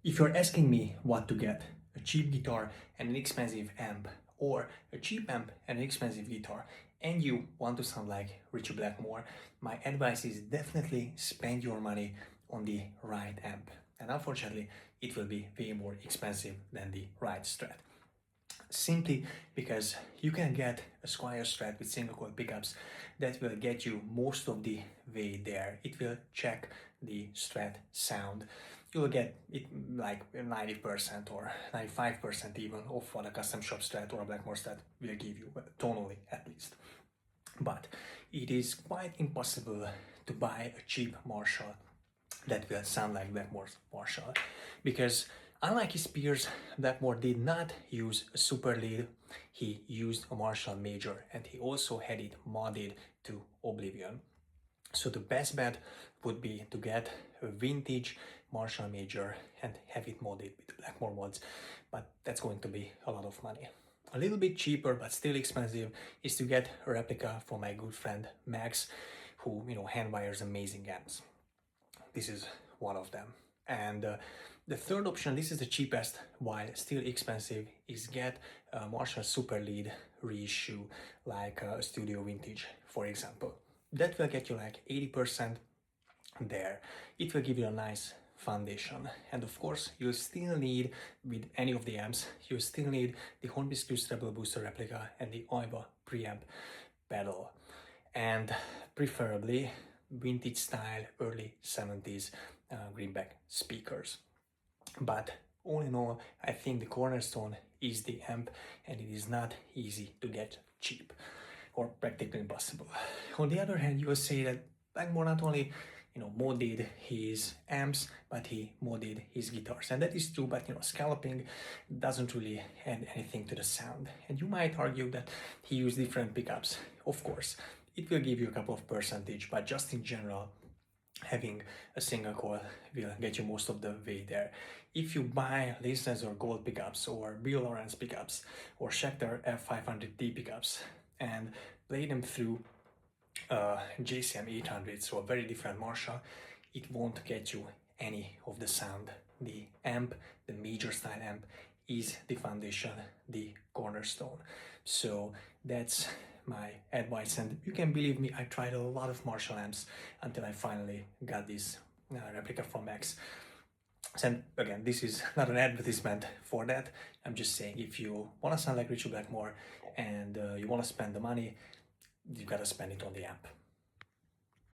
If you're asking me what to get, a cheap guitar and an expensive amp, or a cheap amp and an expensive guitar, and you want to sound like Ritchie Blackmore, my advice is definitely spend your money on the right amp. And unfortunately, it will be way more expensive than the right Strat. Simply because you can get a Squire Strat with single coil pickups that will get you most of the way there. It will check the Strat sound. You'll get it like 90% or 95% even of what a custom shop Strat or a Blackmore Strat will give you, tonally at least. But it is quite impossible to buy a cheap Marshall that will sound like Blackmore's Marshall, because unlike his peers, Blackmore did not use a super lead. He used a Marshall Major, and he also had it modded to oblivion. So the best bet would be to get a vintage Marshall Major and have it modded with Blackmore mods, but that's going to be a lot of money. A little bit cheaper but still expensive is to get a replica from my good friend Max, who hand wires amazing amps. This is one of them. And the third option, this is the cheapest while still expensive, is get a Marshall Super Lead reissue like a Studio Vintage, for example. That will get you like 80% there. It will give you a nice foundation. And of course, you'll still need, with any of the amps, you'll still need the Hornby Screws Treble Booster replica and the Aiva preamp pedal. And preferably vintage style early 70s greenback speakers. But all in all, I think the cornerstone is the amp, and it is not easy to get cheap, or practically impossible. On the other hand, you will say that Blackmore not only modded his amps, but he modded his guitars, and that is true. But scalloping doesn't really add anything to the sound, and you might argue that he used different pickups. Of course, it will give you a couple of percentage, but just in general, having a single coil will get you most of the way there. If you buy Laser's or Gold pickups, or Bill Lawrence pickups, or Schecter F500D pickups, and play them through JCM 800, so a very different Marshall, it won't get you any of the sound. The amp, the major style amp, is the foundation, the cornerstone. So that's my advice, and you can believe me, I tried a lot of Marshall amps until I finally got this replica from Max. And again, this is not an advertisement for that. I'm just saying, if you want to sound like Ritchie Blackmore and you want to spend the money, you gotta spend it on the amp.